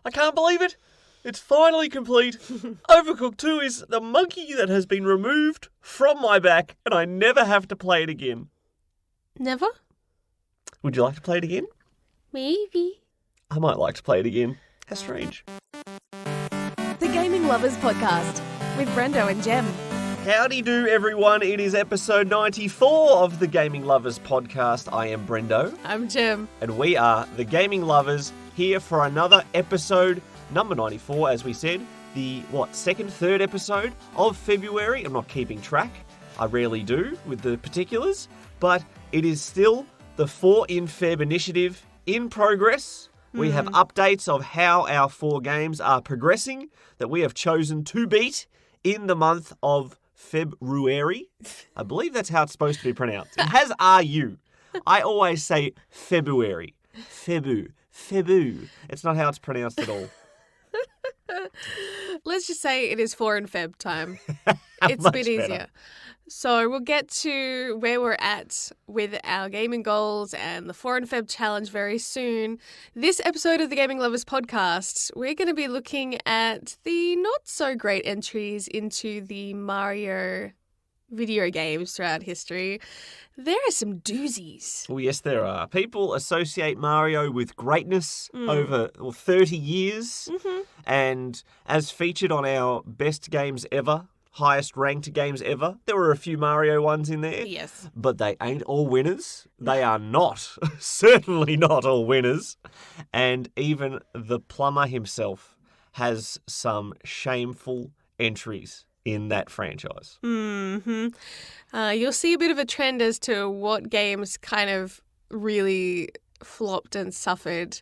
I can't believe it. It's finally complete. Overcooked 2 is the monkey that has been removed from my back, and I never have to play it again. Never? Would you like to play it again? Maybe. I might like to play it again. How strange. The Gaming Lovers Podcast with Brendo and Jem. Howdy do, everyone. It is episode 94 of the Gaming Lovers Podcast. I am Brendo. I'm Jem. And we are the Gaming Lovers here for another episode, number 94, as we said. The, third episode of February. I'm not keeping track. I rarely do with the particulars. But it is still the 4 in Feb initiative in progress. We have updates of how our 4 games are progressing that we have chosen to beat in the month of February. I believe that's how it's supposed to be pronounced. It has RU. I always say February. Febu. It's not how it's pronounced at all. Let's just say it is 4 in Feb time. It's a bit easier. Better. So we'll get to where we're at with our gaming goals and the 4 in Feb challenge very soon. This episode of the Gaming Lovers Podcast, we're going to be looking at the not so great entries into the Mario video games throughout history. There are some doozies. Well, yes, there are. People associate Mario with greatness over 30 years. Mm-hmm. And as featured on our best games ever, highest ranked games ever, there were a few Mario ones in there. Yes. But they ain't all winners. They are not. Certainly not all winners. And even the plumber himself has some shameful entries in that franchise. Mm-hmm. You'll see a bit of a trend as to what games kind of really flopped and suffered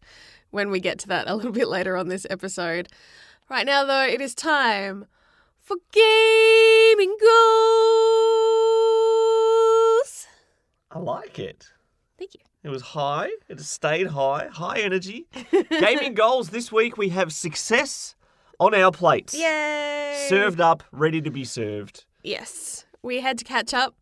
when we get to that a little bit later on this episode. Right now, though, it is time for gaming goals. I like it. Thank you. It was high. It has stayed high. High energy. Gaming goals this week. We have success on our plates. Yay! Served up, ready to be served. Yes. We had to catch up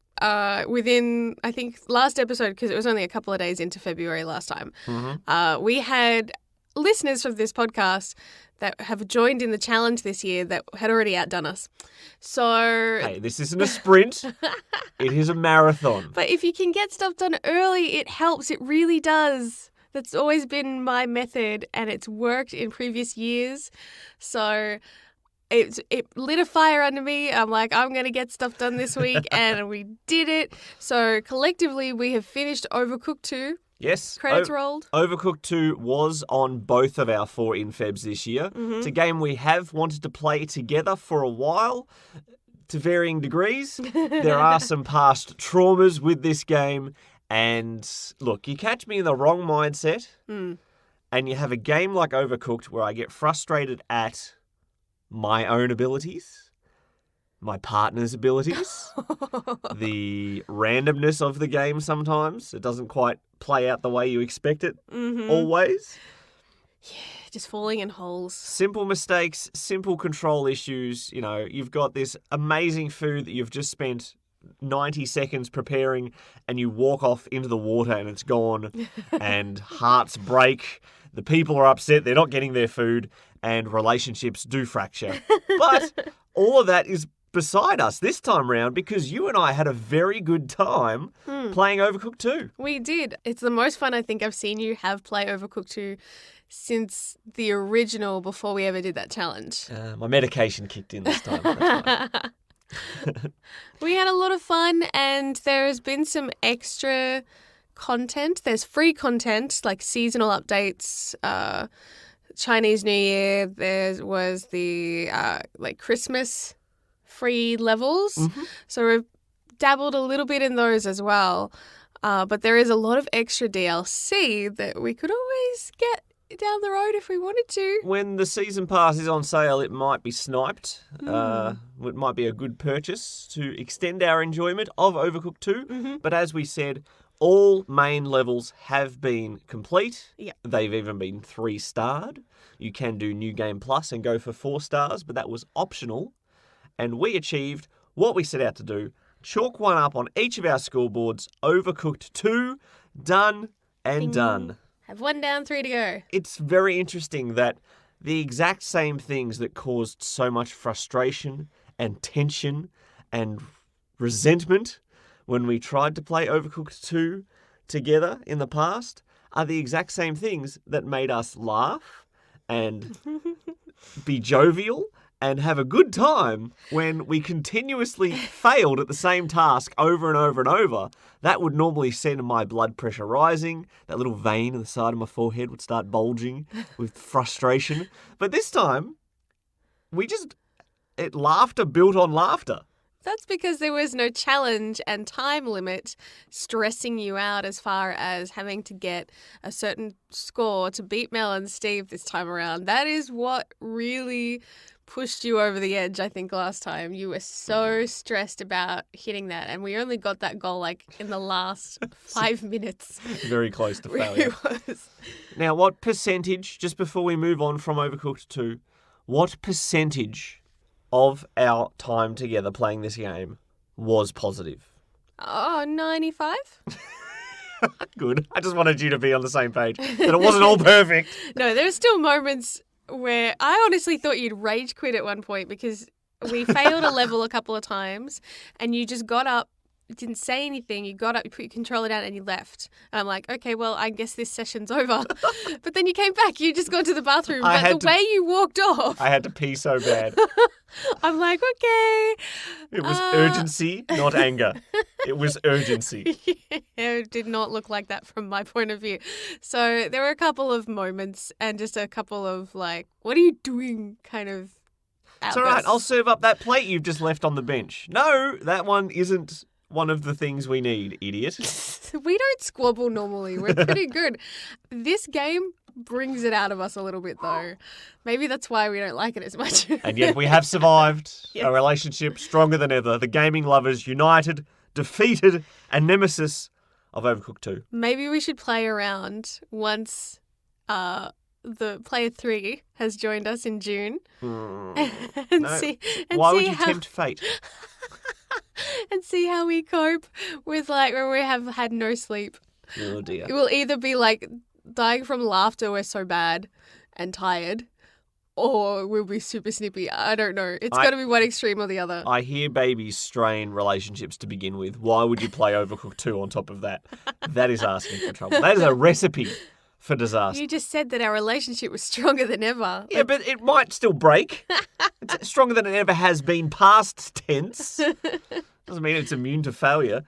within, I think, last episode, because it was only a couple of days into February last time. Mm-hmm. We had listeners of this podcast that have joined in the challenge this year that had already outdone us. So... Hey, this isn't a sprint. It is a marathon. But if you can get stuff done early, it helps. It really does. That's always been my method, and it's worked in previous years. So it lit a fire under me. I'm like, I'm going to get stuff done this week, and we did it. So collectively, we have finished Overcooked 2. Yes. Credits rolled. Overcooked 2 was on both of our 4 in Febs this year. Mm-hmm. It's a game we have wanted to play together for a while, to varying degrees. There are some past traumas with this game. And look, you catch me in the wrong mindset, and you have a game like Overcooked where I get frustrated at my own abilities, my partner's abilities, the randomness of the game sometimes. It doesn't quite play out the way you expect it always. Yeah, just falling in holes. Simple mistakes, simple control issues. You know, you've got this amazing food that you've just spent 90 seconds preparing, and you walk off into the water and it's gone, and hearts break. The people are upset. They're not getting their food, and relationships do fracture. But all of that is beside us this time round because you and I had a very good time playing Overcooked 2. We did. It's the most fun I think I've seen you have play Overcooked 2 since the original, before we ever did that challenge. My medication kicked in this time. That's why. We had a lot of fun, and there has been some extra content. There's free content like seasonal updates, Chinese New Year. There was the Christmas free levels. Mm-hmm. So we've dabbled a little bit in those as well. But there is a lot of extra DLC that we could always get down the road if we wanted to. When the season pass is on sale, it might be sniped. It might be a good purchase to extend our enjoyment of Overcooked 2. Mm-hmm. But as we said, all main levels have been complete. Yep. They've even been 3-starred. You can do New Game Plus and go for 4 stars, but that was optional. And we achieved what we set out to do. Chalk one up on each of our scoreboards. Overcooked 2, done and done. Have 1 down, 3 to go. It's very interesting that the exact same things that caused so much frustration and tension and resentment when we tried to play Overcooked 2 together in the past are the exact same things that made us laugh and be jovial and have a good time when we continuously failed at the same task over and over and over. That would normally send my blood pressure rising. That little vein in the side of my forehead would start bulging with frustration. But this time, laughter built on laughter. That's because there was no challenge and time limit stressing you out as far as having to get a certain score to beat Mel and Steve this time around. That is what really pushed you over the edge, I think, last time. You were so stressed about hitting that, and we only got that goal like in the last 5 minutes. Very close to failure. It was. Now, what percentage, just before we move on from Overcooked 2, what percentage of our time together playing this game was positive? Oh, 95? Good. I just wanted you to be on the same page, that it wasn't all perfect. No, there were still moments where I honestly thought you'd rage quit at one point because we failed a level a couple of times and you just got up, didn't say anything, you got up, you put your controller down and you left. And I'm like, okay, well, I guess this session's over. But then you came back, you just got to the bathroom. But the way you walked off. I had to pee so bad. I'm like, okay. It was urgency, not anger. It was urgency. It did not look like that from my point of view. So there were a couple of moments and just a couple of like, what are you doing kind of outbursts. It's all right, I'll serve up that plate you've just left on the bench. No, that one isn't one of the things we need, idiot. We don't squabble normally. We're pretty good. This game brings it out of us a little bit, though. Maybe that's why we don't like it as much. And yet we have survived. Yes. A relationship stronger than ever. The gaming lovers united, defeated a nemesis of Overcooked 2. Maybe we should play around once the player 3 has joined us in June. And see. And Why see would you how... tempt fate? And see how we cope with like when we have had no sleep. Oh dear. It will either be like dying from laughter, we're so bad and tired, or we'll be super snippy. I don't know. It's got to be one extreme or the other. I hear babies strain relationships to begin with. Why would you play Overcooked 2 on top of that? That is asking for trouble. That is a recipe for disaster. You just said that our relationship was stronger than ever. Yeah, but it might still break. It's stronger than it ever has been, past tense. Doesn't mean it's immune to failure.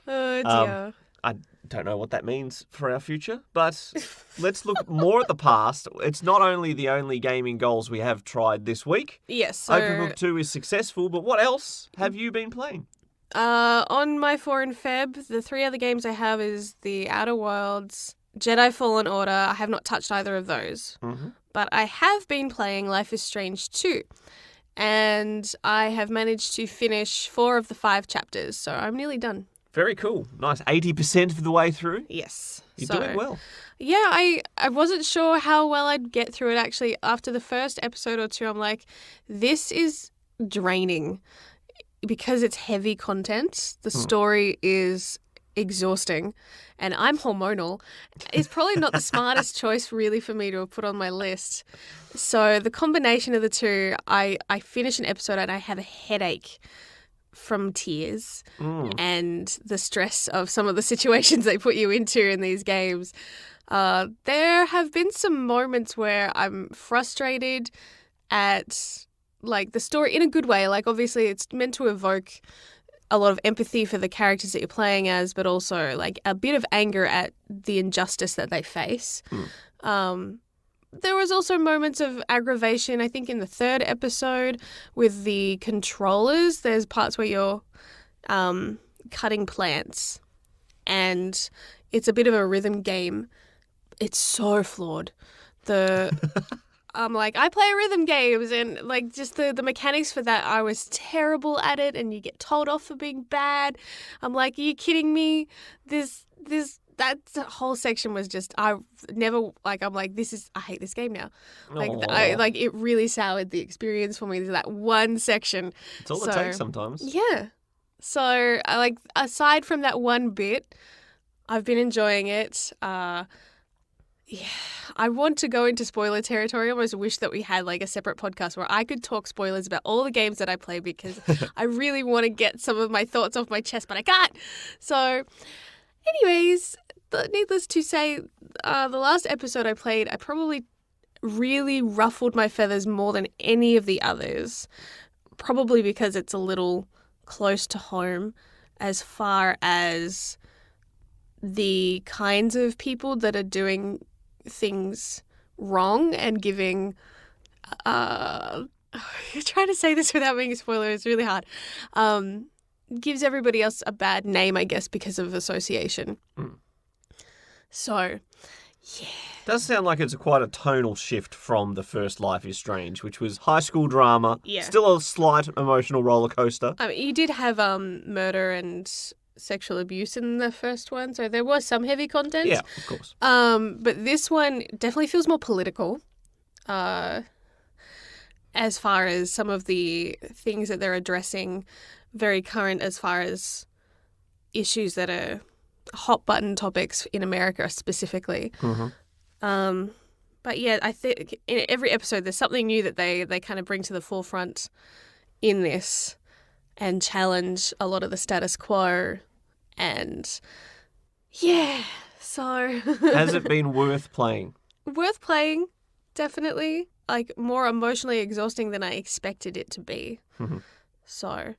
Oh, dear. I don't know what that means for our future, but let's look more at the past. It's not only the only gaming goals we have tried this week. Yes. So, Overcooked 2 is successful, but what else have you been playing? on my 4 in Feb, the 3 other games I have is The Outer Worlds, Jedi Fallen Order. I have not touched either of those. Mm-hmm. But I have been playing Life is Strange 2. And I have managed to finish 4 of the 5 chapters, so I'm nearly done. Very cool. Nice. 80% of the way through. Yes. You're doing well. Yeah, I wasn't sure how well I'd get through it. Actually, after the first episode or 2, I'm like, this is draining because it's heavy content. The story is exhausting and I'm hormonal. It's probably not the smartest choice really for me to have put on my list. So the combination of the two, I finish an episode and I have a headache from tears and the stress of some of the situations they put you into in these games. There have been some moments where I'm frustrated at like the story in a good way. Like obviously it's meant to evoke a lot of empathy for the characters that you're playing as, but also like a bit of anger at the injustice that they face. There was also moments of aggravation, I think, in the 3rd episode with the controllers. There's parts where you're cutting plants and it's a bit of a rhythm game. It's so flawed. I'm like, I play rhythm games and like just the mechanics for that, I was terrible at it and you get told off for being bad. I'm like, are you kidding me? That whole section was just, I hate this game now. Like, it really soured the experience for me, that one section. It's all it takes sometimes. Yeah. So, aside from that one bit, I've been enjoying it. I want to go into spoiler territory. I almost wish that we had like a separate podcast where I could talk spoilers about all the games that I play because I really want to get some of my thoughts off my chest, but I can't. So, anyways, needless to say, the last episode I played, I probably really ruffled my feathers more than any of the others, probably because it's a little close to home as far as the kinds of people that are doing things wrong and giving trying to say this without being a spoiler is really hard. Gives everybody else a bad name, I guess, because of association. So yeah, Does sound like it's quite a tonal shift from the first Life is Strange, which was high school drama, still a slight emotional roller coaster. I mean, you did have murder and sexual abuse in the first one, so there was some heavy content. Yeah, of course. But this one definitely feels more political, as far as some of the things that they're addressing, very current as far as issues that are hot button topics in America specifically. Mm-hmm. But yeah, I think in every episode there's something new that they kind of bring to the forefront in this and challenge a lot of the status quo. And yeah, so Has it been worth playing? Worth playing, definitely. Like more emotionally exhausting than I expected it to be. So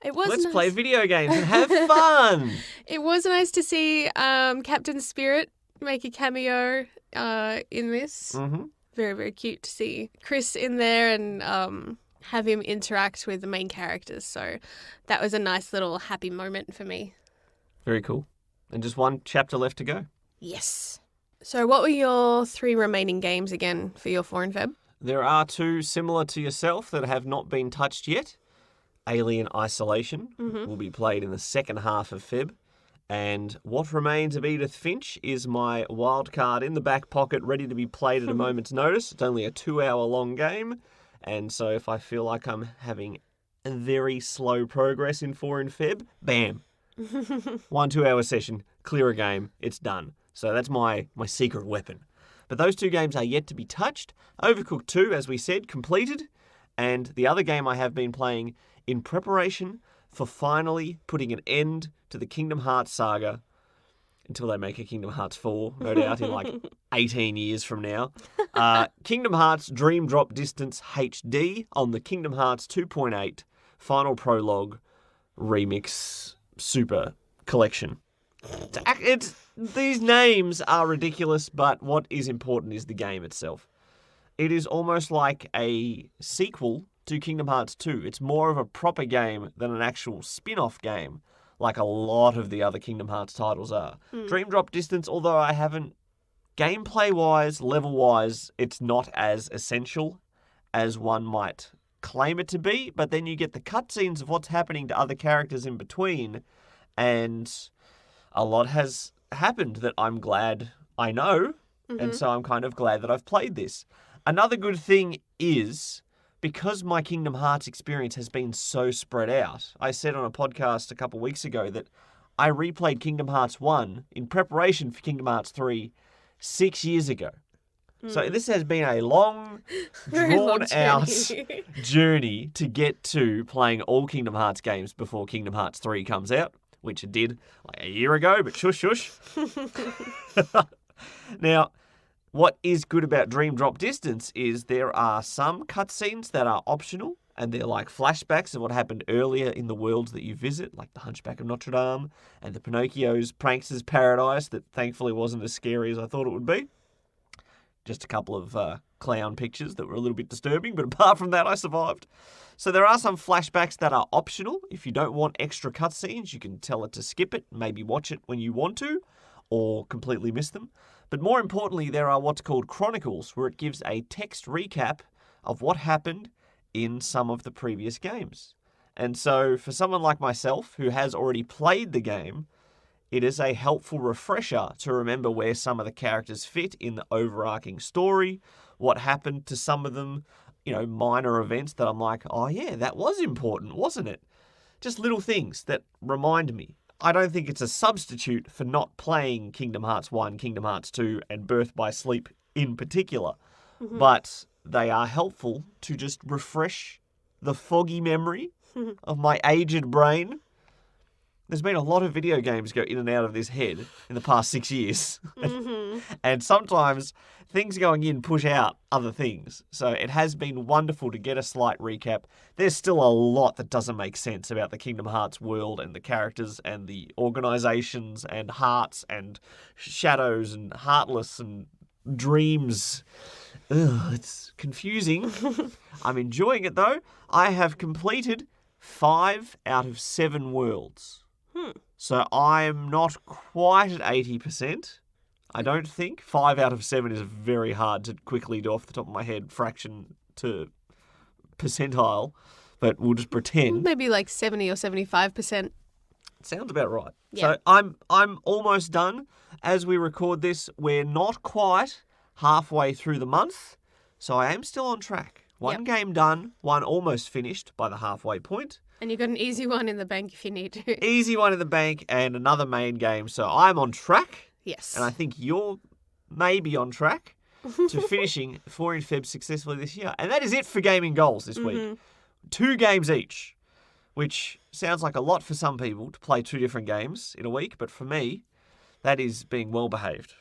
it was Let's nice. play video games and have fun. It was nice to see Captain Spirit make a cameo in this. Mm-hmm. Very, very cute to see Chris in there and have him interact with the main characters. So that was a nice little happy moment for me. Very cool. And just one chapter left to go. Yes. So what were your 3 remaining games again for your 4 in Feb? There are 2 similar to yourself that have not been touched yet. Alien Isolation will be played in the second half of Feb. And What Remains of Edith Finch is my wild card in the back pocket, ready to be played at a moment's notice. It's only a 2-hour long game. And so if I feel like I'm having a very slow progress in 4 in Feb, bam. 1 2-hour session, clear a game, it's done. So that's my secret weapon. But those 2 games are yet to be touched. Overcooked 2, as we said, completed. And the other game I have been playing in preparation for finally putting an end to the Kingdom Hearts saga until they make a Kingdom Hearts 4, no doubt, in like 18 years from now. Kingdom Hearts Dream Drop Distance HD on the Kingdom Hearts 2.8 Final Prologue Remix Super Collection. These names are ridiculous, but what is important is the game itself. It is almost like a sequel to Kingdom Hearts 2. It's more of a proper game than an actual spin-off game, like a lot of the other Kingdom Hearts titles are. Dream Drop Distance, although I haven't, gameplay-wise, level-wise, it's not as essential as one might claim it to be, but then you get the cutscenes of what's happening to other characters in between, and a lot has happened that I'm glad I know, and so I'm kind of glad that I've played this. Another good thing is, because my Kingdom Hearts experience has been so spread out, I said on a podcast a couple weeks ago that I replayed Kingdom Hearts 1 in preparation for Kingdom Hearts 3 6 years ago. So this has been a long, drawn-out journey to get to playing all Kingdom Hearts games before Kingdom Hearts 3 comes out, which it did like a year ago, but shush, shush. Now, what is good about Dream Drop Distance is there are some cutscenes that are optional, and they're like flashbacks of what happened earlier in the worlds that you visit, like the Hunchback of Notre Dame and the Pinocchio's Prankster's Paradise that thankfully wasn't as scary as I thought it would be. Just a couple of clown pictures that were a little bit disturbing, but apart from that, I survived. So there are some flashbacks that are optional. If you don't want extra cutscenes, you can tell it to skip it, maybe watch it when you want to, or completely miss them. But more importantly, there are what's called chronicles, where it gives a text recap of what happened in some of the previous games. And so for someone like myself, who has already played the game, it is a helpful refresher to remember where some of the characters fit in the overarching story, what happened to some of them, minor events that I'm like, oh yeah, that was important, wasn't it? Just little things that remind me. I don't think it's a substitute for not playing Kingdom Hearts 1, Kingdom Hearts 2, and Birth by Sleep in particular. But they are helpful to just refresh the foggy memory of my aged brain. There's been a lot of video games go in and out of this head in the past 6 years. And sometimes things going in push out other things. So it has been wonderful to get a slight recap. There's still a lot that doesn't make sense about the Kingdom Hearts world and the characters and the organizations and hearts and shadows and heartless and dreams. Ugh, it's confusing. I'm enjoying it though. I have completed 5 out of 7 worlds. So I'm not quite at 80%. I don't think. 5 out of 7 is very hard to quickly do off the top of my head, fraction to percentile, but we'll just pretend. Maybe like 70 or 75%. Sounds about right. Yeah. So I'm almost done. As we record this, we're not quite halfway through the month, so I am still on track. One game done, one almost finished by the halfway point. And you've got an easy one in the bank if you need to. Easy one in the bank and another main game. So I'm on track. Yes. And I think you're maybe on track to finishing 4 in Feb successfully this year. And that is it for gaming goals this week. 2 games each, which sounds like a lot for some people to play 2 different games in a week. But for me, that is being well behaved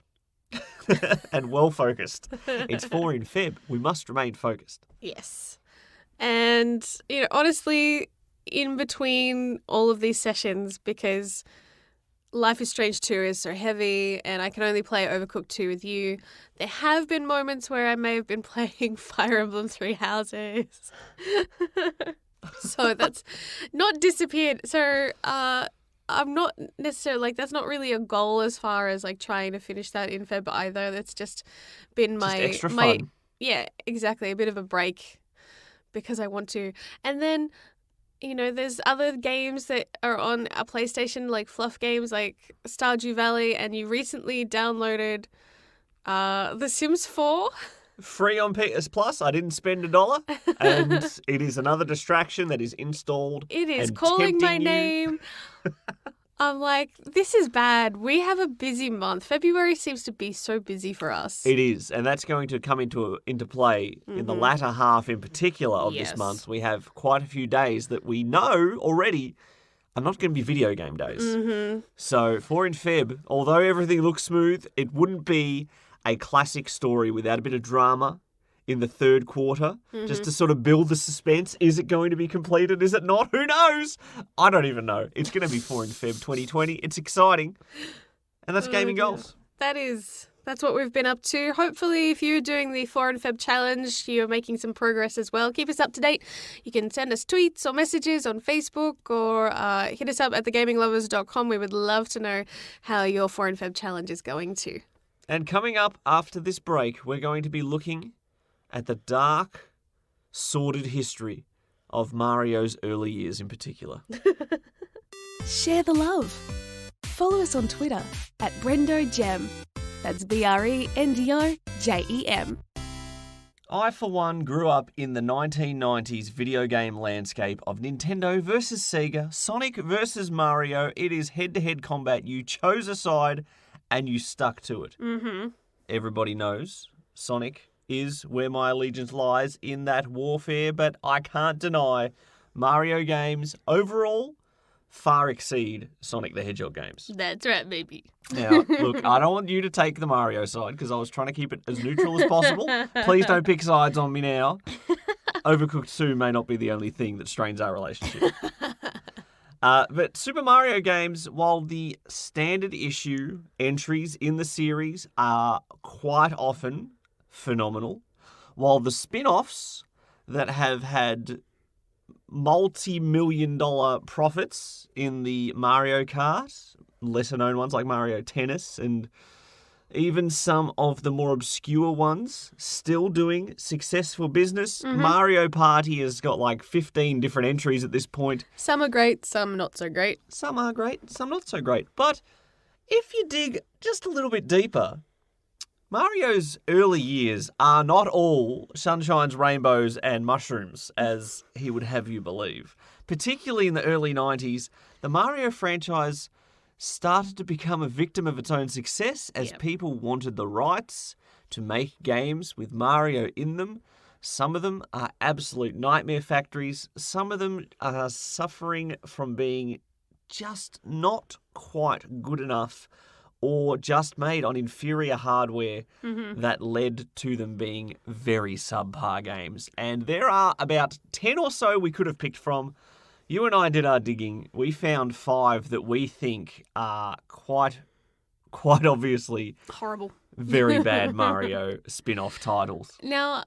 and well focused. It's 4 in Feb. We must remain focused. Yes. And, honestly, in between all of these sessions, because Life is Strange 2 is so heavy and I can only play Overcooked 2 with you, there have been moments where I may have been playing Fire Emblem 3 Houses. So that's not disappeared. So I'm not necessarily, that's not really a goal as far as trying to finish that in Feb either. That's just been Just extra fun. Yeah, exactly. A bit of a break because I want to. And then, there's other games that are on a PlayStation, like fluff games like Stardew Valley, and you recently downloaded The Sims 4. Free on PS Plus. I didn't spend $1, and it is another distraction that is installed. It is and calling my tempting you. name. I'm like, this is bad. We have a busy month. February seems to be so busy for us. It is, and that's going to come into play in the latter half in particular of Yes. this month. We have quite a few days that we know already are not going to be video game days. So 4 in Feb, although everything looks smooth, it wouldn't be a classic story without a bit of drama in the third quarter, just to sort of build the suspense. Is it going to be completed? Is it not? Who knows? I don't even know. It's going to be 4 in Feb 2020. It's exciting. And that's gaming goals. That's what we've been up to. Hopefully, if you're doing the 4 in Feb challenge, you're making some progress as well. Keep us up to date. You can send us tweets or messages on Facebook or hit us up at thegaminglovers.com. We would love to know how your 4 in Feb challenge is going too. And coming up after this break, we're going to be looking at the dark, sordid history of Mario's early years in particular. Share the love. Follow us on Twitter at Brendo and Jem. That's BRENDOJEM. I, for one, grew up in the 1990s video game landscape of Nintendo versus Sega, Sonic versus Mario. It is head-to-head combat. You chose a side and you stuck to it. Everybody knows Sonic is where my allegiance lies in that warfare, but I can't deny Mario games overall far exceed Sonic the Hedgehog games. That's right, baby. Now, look, I don't want you to take the Mario side because I was trying to keep it as neutral as possible. Please don't pick sides on me now. Overcooked 2 may not be the only thing that strains our relationship. But Super Mario games, while the standard issue entries in the series are quite often phenomenal, while the spin-offs that have had multi-million-dollar profits in the Mario Kart, lesser-known ones like Mario Tennis, and even some of the more obscure ones still doing successful business. Mario Party has got like 15 different entries at this point. Some are great, some not so great. Some are great, some not so great. But if you dig just a little bit deeper, Mario's early years are not all sunshines, rainbows, and mushrooms, as he would have you believe. Particularly in the early 90s, the Mario franchise started to become a victim of its own success as people wanted the rights to make games with Mario in them. Some of them are absolute nightmare factories. Some of them are suffering from being just not quite good enough or just made on inferior hardware that led to them being very subpar games. And there are about 10 or so we could have picked from. You and I did our digging. We found 5 that we think are quite obviously Horrible. very bad Mario spin-off titles. Now,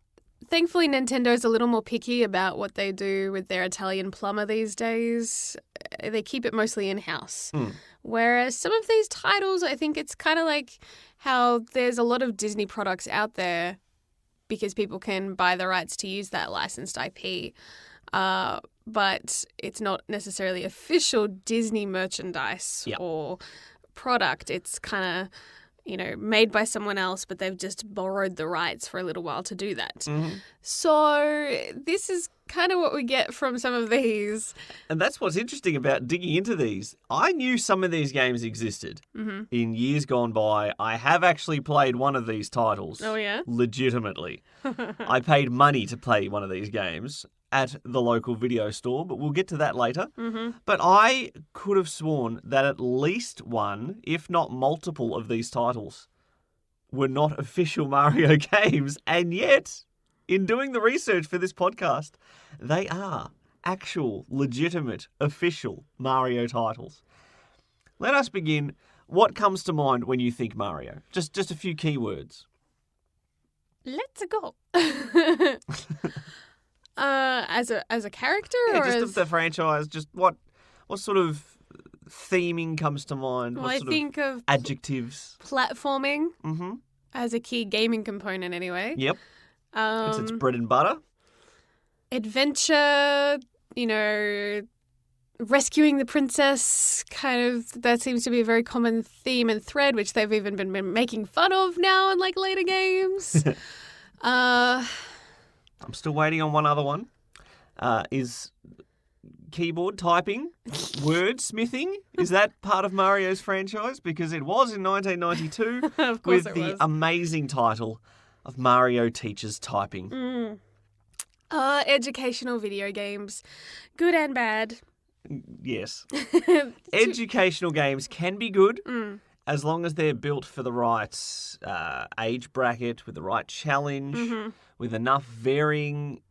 thankfully, Nintendo's a little more picky about what they do with their Italian plumber these days. They keep it mostly in-house. Whereas some of these titles, I think it's kind of like how there's a lot of Disney products out there because people can buy the rights to use that licensed IP. But it's not necessarily official Disney merchandise or product. It's kind of, made by someone else, but they've just borrowed the rights for a little while to do that. So this is kind of what we get from some of these. And that's what's interesting about digging into these. I knew some of these games existed in years gone by. I have actually played one of these titles. Oh, yeah? Legitimately. I paid money to play one of these games at the local video store, but we'll get to that later. But I could have sworn that at least one, if not multiple of these titles were not official Mario games, and yet, in doing the research for this podcast, they are actual, legitimate, official Mario titles. Let us begin. What comes to mind when you think Mario? Just a few keywords. Let's go. As a character, or just as... of the franchise. Just what sort of theming comes to mind? Well, what I sort think of adjectives. Platforming as a key gaming component, anyway. Yep. It's its bread and butter. Adventure, rescuing the princess, kind of, that seems to be a very common theme and thread, which they've even been making fun of now in later games. I'm still waiting on one other one. Is keyboard typing, wordsmithing, is that part of Mario's franchise? Because it was in 1992 Of course with the amazing title of Mario Teaches Typing. Educational video games, good and bad. Yes. Educational games can be good as long as they're built for the right age bracket, with the right challenge, with enough varying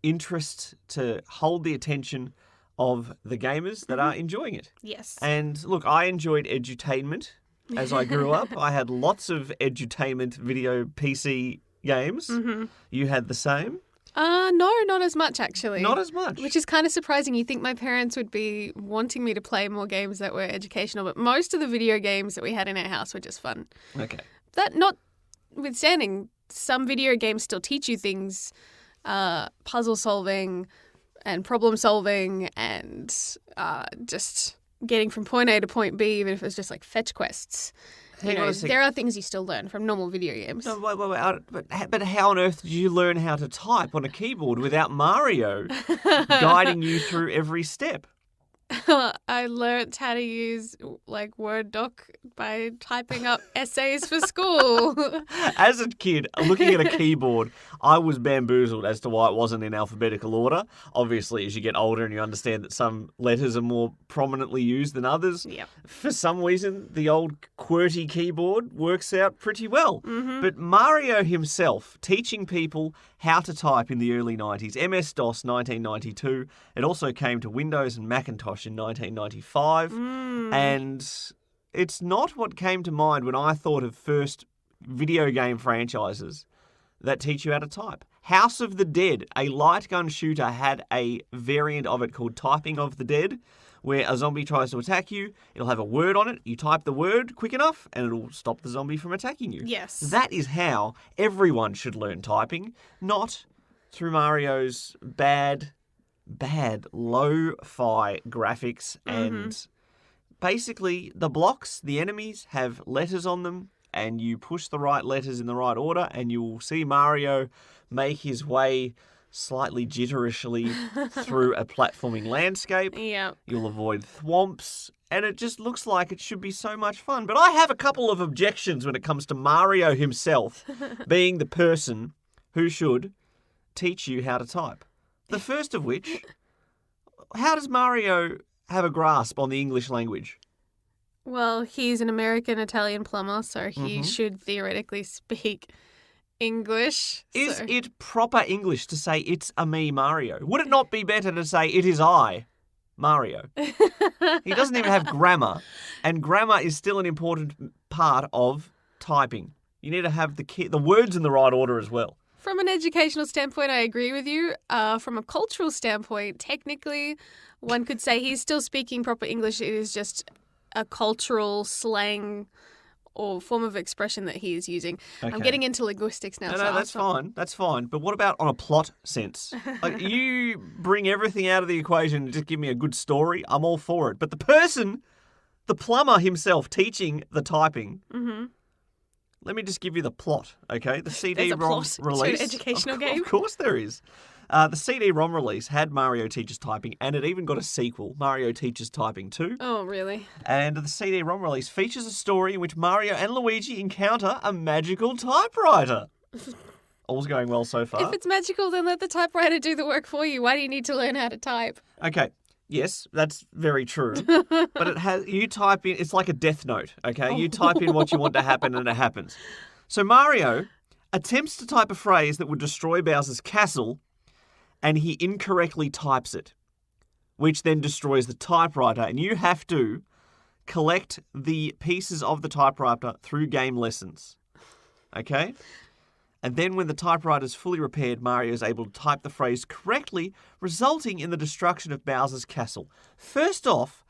interest to hold the attention of the gamers that are enjoying it. Yes. And look, I enjoyed edutainment as I grew up. I had lots of edutainment video PC games. You had the same? No, not as much, actually. Not as much? Which is kind of surprising. You think my parents would be wanting me to play more games that were educational, but most of the video games that we had in our house were just fun. Okay. That notwithstanding, some video games still teach you things, puzzle solving and problem solving and just getting from point A to point B, even if it was just like fetch quests. There are things you still learn from normal video games. No, wait, but how on earth did you learn how to type on a keyboard without Mario guiding you through every step? I learnt how to use Word doc by typing up essays for school. As a kid, looking at a keyboard, I was bamboozled as to why it wasn't in alphabetical order. Obviously, as you get older and you understand that some letters are more prominently used than others, for some reason, the old QWERTY keyboard works out pretty well. But Mario himself, teaching people how to type in the early 90s, MS-DOS 1992, it also came to Windows and Macintosh in 1995, and it's not what came to mind when I thought of first video game franchises that teach you how to type. House of the Dead, a light gun shooter, had a variant of it called Typing of the Dead, where a zombie tries to attack you, it'll have a word on it, you type the word quick enough, and it'll stop the zombie from attacking you. Yes. That is how everyone should learn typing, not through Mario's bad lo-fi graphics, and basically the blocks, the enemies, have letters on them, and you push the right letters in the right order, and you will see Mario make his way slightly jitterishly through a platforming landscape. Yeah. You'll avoid thwomps, and it just looks like it should be so much fun. But I have a couple of objections when it comes to Mario himself being the person who should teach you how to type. The first of which, how does Mario have a grasp on the English language? Well, he's an American-Italian plumber, so he should theoretically speak English. Is it proper English to say it's a me, Mario? Would it not be better to say it is I, Mario? He doesn't even have grammar, and grammar is still an important part of typing. You need to have the words in the right order as well. From an educational standpoint, I agree with you. From a cultural standpoint, technically, one could say he's still speaking proper English. It is just a cultural slang or form of expression that he is using. Okay. I'm getting into linguistics now. No, that's fine. That's fine. But what about on a plot sense? Like, you bring everything out of the equation and just give me a good story, I'm all for it. But the person, the plumber himself, teaching the typing, let me just give you the plot, okay? The CD-ROM release. To an educational game? Of course there is. The CD-ROM release had Mario Teaches Typing, and it even got a sequel, Mario Teaches Typing 2. Oh, really? And the CD-ROM release features a story in which Mario and Luigi encounter a magical typewriter. All's going well so far. If it's magical, then let the typewriter do the work for you. Why do you need to learn how to type? Okay. Yes, that's very true. But you type in, it's like a death note, okay? You type in what you want to happen and it happens. So Mario attempts to type a phrase that would destroy Bowser's castle, and he incorrectly types it, which then destroys the typewriter. And you have to collect the pieces of the typewriter through game lessons, okay? And then when the typewriter is fully repaired, Mario is able to type the phrase correctly, resulting in the destruction of Bowser's castle. First off,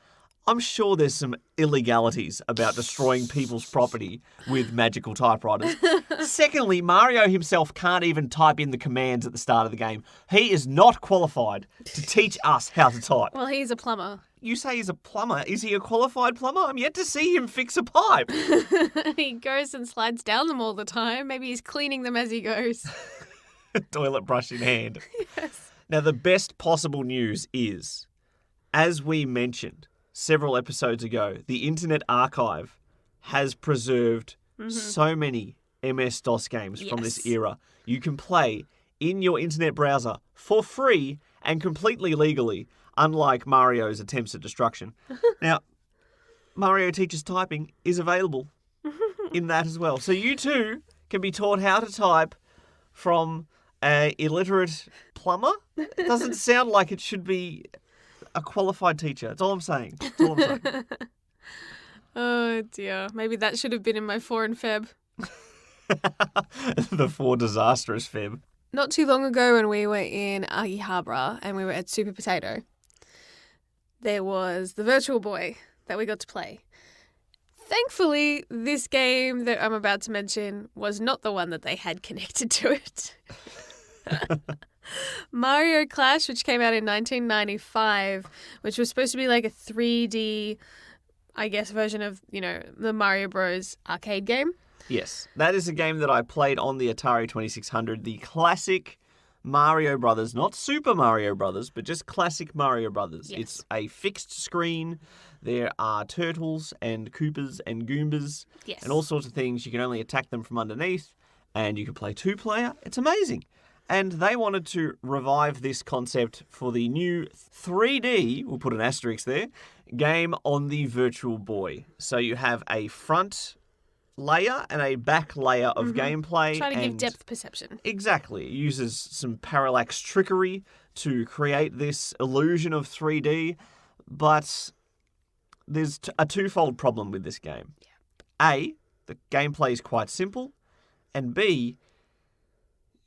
I'm sure there's some illegalities about destroying people's property with magical typewriters. Secondly, Mario himself can't even type in the commands at the start of the game. He is not qualified to teach us how to type. Well, he's a plumber. You say he's a plumber. Is he a qualified plumber? I'm yet to see him fix a pipe. He goes and slides down them all the time. Maybe he's cleaning them as he goes. Toilet brush in hand. Yes. Now, the best possible news is, as we mentioned several episodes ago, the Internet Archive has preserved so many MS-DOS games from this era. You can play in your internet browser for free and completely legally, unlike Mario's attempts at destruction. Now, Mario Teaches Typing is available in that as well. So you too can be taught how to type from an illiterate plumber. It doesn't sound like it should be a qualified teacher. That's all I'm saying. That's all I'm saying. Oh, dear. Maybe that should have been in my 4 and Feb. The 4 disastrous Feb. Not too long ago when we were in Akihabara and we were at Super Potato, there was the Virtual Boy that we got to play. Thankfully, this game that I'm about to mention was not the one that they had connected to it. Mario Clash, which came out in 1995, which was supposed to be like a 3D, I guess, version of, the Mario Bros. Arcade game. Yes, that is a game that I played on the Atari 2600, the classic Mario Brothers, not Super Mario Brothers, but just classic Mario Brothers. Yes. It's a fixed screen. There are turtles and Koopas and Goombas and all sorts of things. You can only attack them from underneath, and you can play 2-player. It's amazing. And they wanted to revive this concept for the new 3D, we'll put an asterisk there, game on the Virtual Boy. So you have a front layer and a back layer of gameplay. Trying to give depth perception. Exactly. It uses some parallax trickery to create this illusion of 3D, but there's a twofold problem with this game. Yeah. A, the gameplay is quite simple, and B,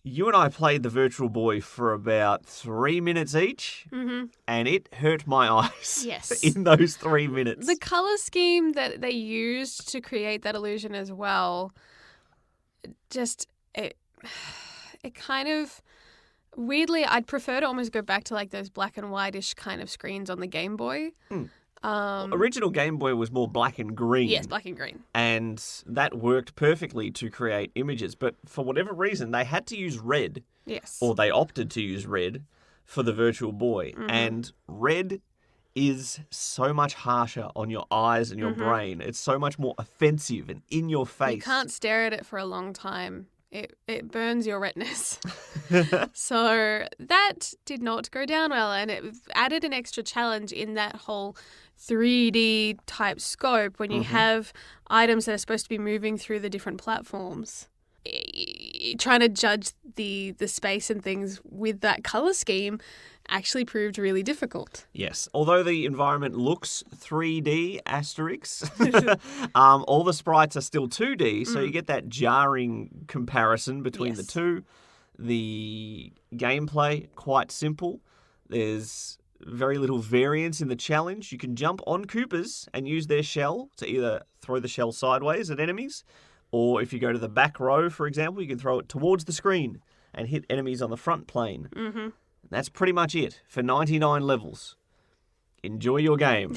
you and I played the Virtual Boy for about 3 minutes each, and it hurt my eyes in those 3 minutes. The colour scheme that they used to create that illusion as well, it kind of, weirdly, I'd prefer to almost go back to like those black and white-ish kind of screens on the Game Boy. Original Game Boy was more black and green. Yes, black and green. And that worked perfectly to create images. But for whatever reason, they had to use red. Yes. Or they opted to use red for the Virtual Boy. Mm-hmm. And red is so much harsher on your eyes and your brain. It's so much more offensive and in your face. You can't stare at it for a long time. It burns your retinas. So that did not go down well, and it added an extra challenge in that whole 3D type scope when you have items that are supposed to be moving through the different platforms. Trying to judge the space and things with that color scheme actually proved really difficult. Yes, although the environment looks 3D asterisks, all the sprites are still 2D, so you get that jarring comparison between the two. The gameplay, quite simple. There's very little variance in the challenge. You can jump on Koopas and use their shell to either throw the shell sideways at enemies, or if you go to the back row, for example, you can throw it towards the screen and hit enemies on the front plane. Mm-hmm. That's pretty much it for 99 levels. Enjoy your game.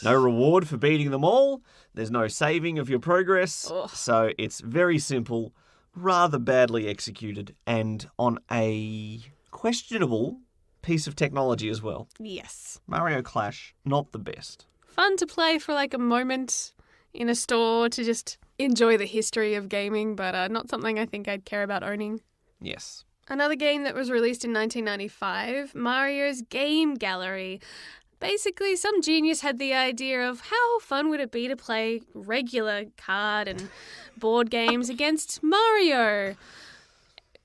No reward for beating them all. There's no saving of your progress. Ugh. So it's very simple, rather badly executed, and on a questionable piece of technology as well. Yes. Mario Clash, not the best. Fun to play for like a moment in a store to just enjoy the history of gaming, but not something I think I'd care about owning. Yes. Another game that was released in 1995, Mario's Game Gallery. Basically, some genius had the idea of how fun would it be to play regular card and board games against Mario.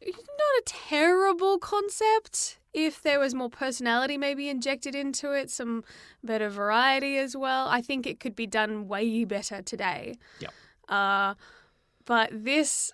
Not a terrible concept. If there was more personality maybe injected into it, some better variety as well, I think it could be done way better today. Yep. But this...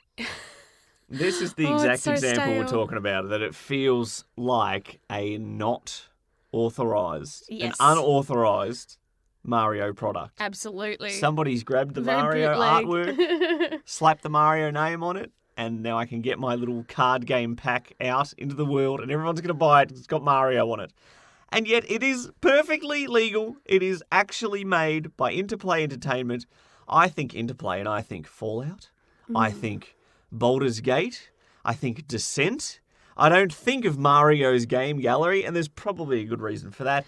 This is the Oh, exact it's so example we're stale. talking about, that it feels like a not authorised, Yes. an unauthorised Mario product. Absolutely. Somebody's grabbed the Very Mario bootleg. artwork, slapped the Mario name on it, and now I can get my little card game pack out into the world and everyone's going to buy it. It's got Mario on it. And yet it is perfectly legal. It is actually made by Interplay Entertainment. I think Interplay and I think Fallout. I think Baldur's Gate. I think Descent. I don't think of Mario's Game Gallery, and there's probably a good reason for that.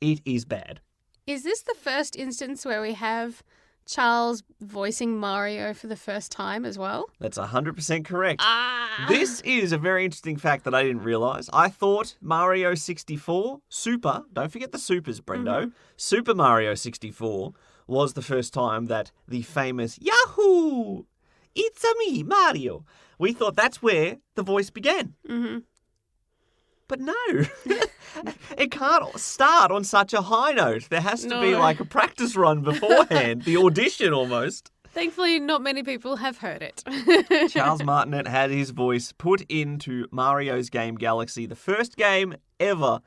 It is bad. Is this the first instance where we have Charles voicing Mario for the first time as well? That's 100% correct. Ah! This is a very interesting fact that I didn't realise. I thought Mario 64, Super, don't forget the Supers, Brendo, Super Mario 64 was the first time that the famous Yahoo! It's a me, Mario. We thought that's where the voice began. Mm-hmm. But no, it can't start on such a high note. There has to be No. like a practice run beforehand, the audition almost. Thankfully, not many people have heard it. Charles Martinet had his voice put into Mario's Game Galaxy, the first game ever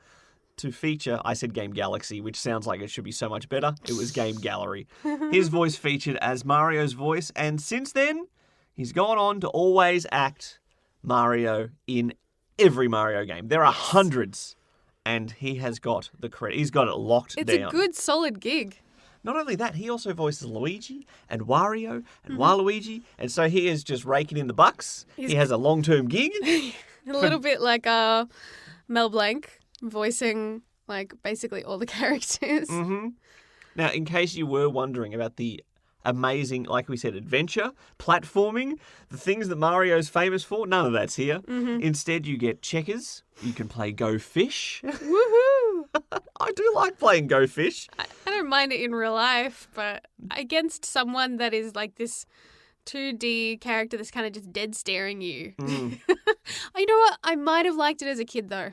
to feature, I said Game Galaxy, which sounds like it should be so much better. It was Game Gallery. His voice featured as Mario's voice, and since then, he's gone on to always act Mario in every Mario game. There are hundreds, and he has got the credit. He's got it locked It's down. a good, solid gig. Not only that, he also voices Luigi and Wario and Waluigi, and so he is just raking in the bucks. He has a long-term gig. A little bit like Mel Blanc voicing like basically all the characters. Mm-hmm. Now, in case you were wondering about the amazing, like we said, adventure, platforming, the things that Mario's famous for, none of that's here. Instead, you get checkers. You can play Go Fish. Woohoo! I do like playing Go Fish. I don't mind it in real life, but against someone that is like this 2D character that's kind of just dead staring you. You know what? I might have liked it as a kid though.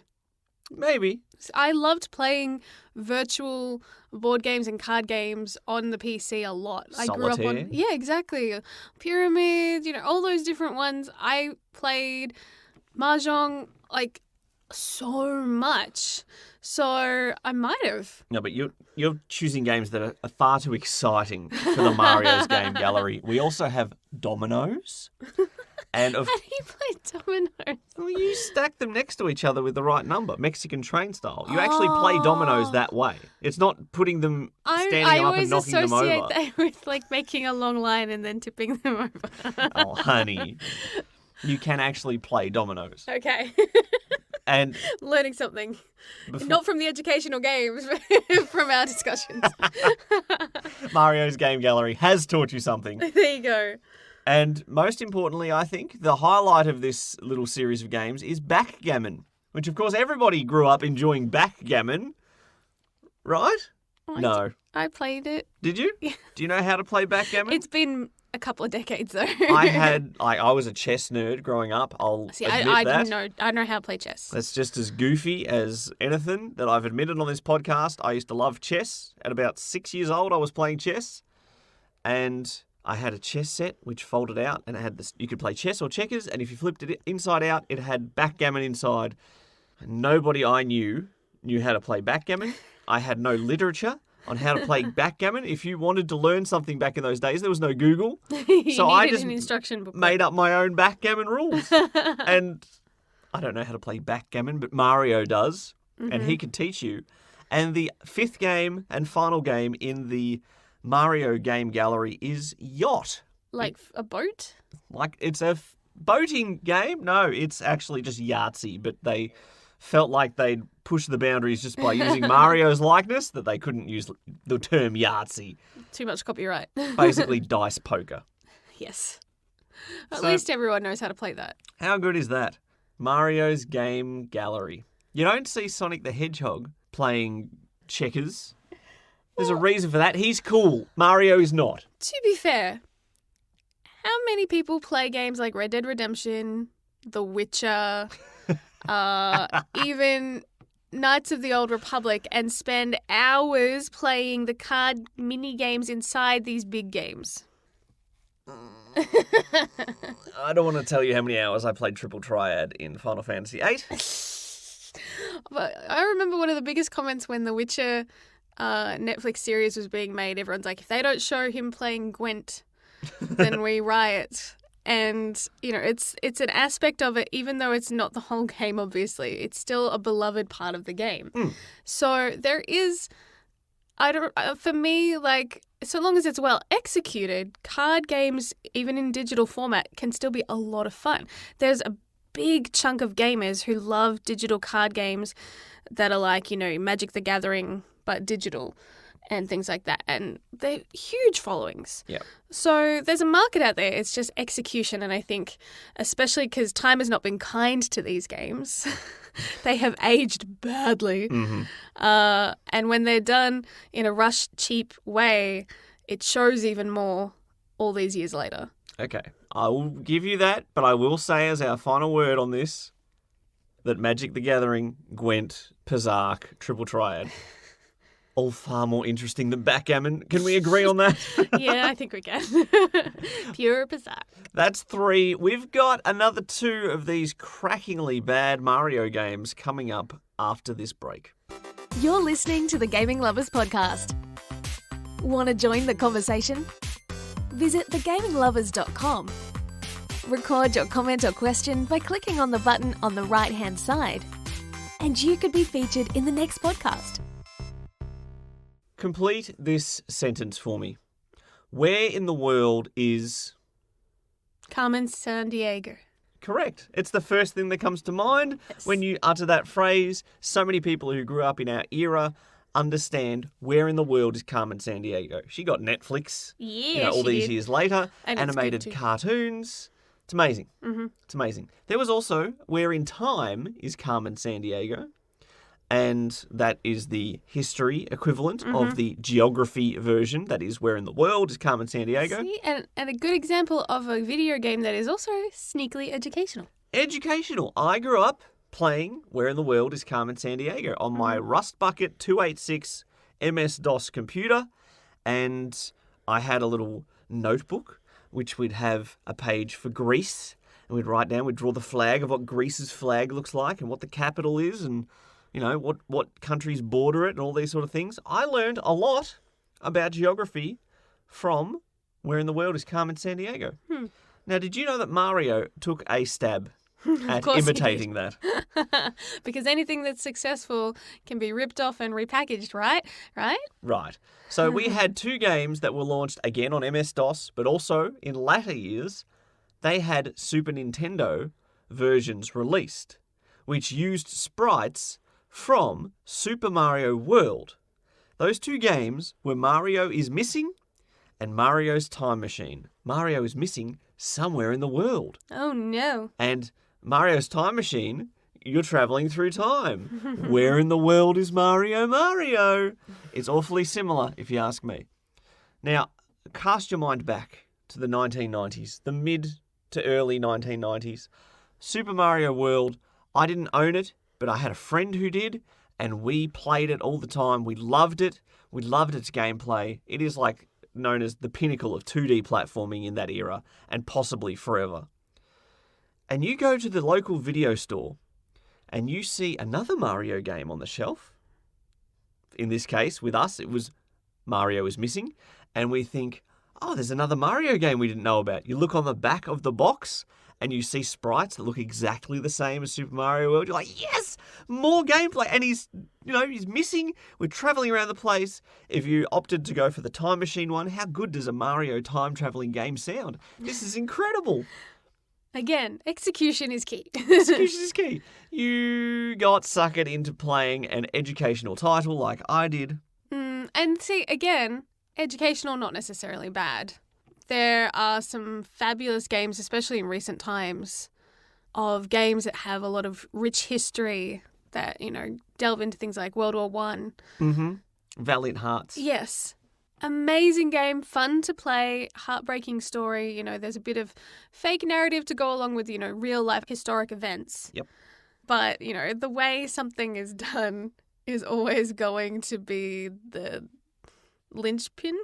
Maybe. I loved playing virtual board games and card games on the PC a lot. I grew up Solitaire. on, yeah, exactly. Pyramid, all those different ones. I played Mahjong like so much. So I might have. No, but you're choosing games that are far too exciting for the Mario's game gallery. We also have dominoes. And How do you play dominoes? well, you stack them next to each other with the right number, Mexican train style. You actually play dominoes that way. It's not putting them, standing them up and knocking them over. I always associate that with like making a long line and then tipping them over. Oh, honey. You can actually play dominoes. Okay. And learning something. Not from the educational games, but from our discussions. Mario's game gallery has taught you something. There you go. And most importantly, I think, the highlight of this little series of games is backgammon, which, of course, everybody grew up enjoying backgammon, right? No. I played it. Did you? Yeah. Do you know how to play backgammon? It's been a couple of decades, though. I was a chess nerd growing up. I'll admit that. I know how to play chess. That's just as goofy as anything that I've admitted on this podcast. I used to love chess. At about 6 years old, I was playing chess. And I had a chess set which folded out, and it had this. You could play chess or checkers, and if you flipped it inside out, it had backgammon inside. And nobody I knew how to play backgammon. I had no literature on how to play backgammon. If you wanted to learn something back in those days, there was no Google. So I just an instruction book. made up my own backgammon rules. And I don't know how to play backgammon, but Mario does, and he can teach you. And the fifth game and final game in the Mario game gallery is Yacht. Like a boat? Like it's a boating game? No, it's actually just Yahtzee, but they felt like they'd push the boundaries just by using Mario's likeness, that they couldn't use the term Yahtzee. Too much copyright. Basically dice poker. Yes. At least everyone knows how to play that. How good is that? Mario's game gallery. You don't see Sonic the Hedgehog playing checkers. There's a reason for that. He's cool. Mario is not. To be fair, how many people play games like Red Dead Redemption, The Witcher, even Knights of the Old Republic, and spend hours playing the card mini games inside these big games? I don't want to tell you how many hours I played Triple Triad in Final Fantasy VIII. But I remember one of the biggest comments when The Witcher Netflix series was being made. Everyone's like, if they don't show him playing Gwent, then we riot. And, you know, it's an aspect of it, even though it's not the whole game, obviously. It's still a beloved part of the game. So there is, for me, like, so long as it's well executed, card games, even in digital format, can still be a lot of fun. There's a big chunk of gamers who love digital card games that are like, you know, Magic the Gathering, but digital and things like that. And they're huge followings. Yeah. So there's a market out there. It's just execution. And I think, especially because time has not been kind to these games, they have aged badly. And when they're done in a rush, cheap way, it shows even more all these years later. Okay. I will give you that, but I will say as our final word on this that Magic the Gathering, Gwent, Pizark, Triple Triad, all far more interesting than backgammon. Can we agree on that? Yeah, I think we can. Pure Pizark. That's 3. We've got another 2 of these crackingly bad Mario games coming up after this break. You're listening to the Gaming Lovers Podcast. Want to join the conversation? Visit thegaminglovers.com. Record your comment or question by clicking on the button on the right-hand side. And you could be featured in the next podcast. Complete this sentence for me. Where in the world is... Carmen Sandiego. Correct. It's the first thing that comes to mind when you utter that phrase. So many people who grew up in our era understand where in the world is Carmen Sandiego. She got Netflix all these years later, and animated cartoons. It's amazing. It's amazing. There was also Where in Time is Carmen Sandiego, and that is the history equivalent of the geography version. That is Where in the World is Carmen Sandiego. See, and a good example of a video game that is also sneakily educational. Educational. I grew up playing Where in the World is Carmen Sandiego on my Rust Bucket 286 MS-DOS computer, and I had a little notebook which would have a page for Greece and we'd draw the flag of what Greece's flag looks like and what the capital is and, what countries border it and all these sort of things. I learned a lot about geography from Where in the World is Carmen Sandiego. Now, did you know that Mario took a stab at imitating that? Because anything that's successful can be ripped off and repackaged, right? Right. So we had 2 games that were launched again on MS-DOS, but also in latter years, they had Super Nintendo versions released, which used sprites from Super Mario World. Those 2 games were Mario is Missing and Mario's Time Machine. Mario is missing somewhere in the world. Oh, no. And Mario's Time Machine, you're travelling through time. Where in the world is Mario? Mario! It's awfully similar, if you ask me. Now, cast your mind back to the 1990s, the mid to early 1990s. Super Mario World, I didn't own it, but I had a friend who did, and we played it all the time. We loved it. We loved its gameplay. It is like known as the pinnacle of 2D platforming in that era, and possibly forever. And you go to the local video store and you see another Mario game on the shelf. In this case, with us, it was Mario is Missing. And we think, oh, there's another Mario game we didn't know about. You look on the back of the box and you see sprites that look exactly the same as Super Mario World. You're like, yes, more gameplay. And he's missing. We're traveling around the place. If you opted to go for the Time Machine one, how good does a Mario time traveling game sound? This is incredible. Again, execution is key. Execution is key. You got suckered into playing an educational title like I did. And see, again, educational, not necessarily bad. There are some fabulous games, especially in recent times, of games that have a lot of rich history that, delve into things like World War One. Mm-hmm. Valiant Hearts. Yes. Amazing game, fun to play, heartbreaking story. There's a bit of fake narrative to go along with, real life historic events. Yep. But, the way something is done is always going to be the linchpin.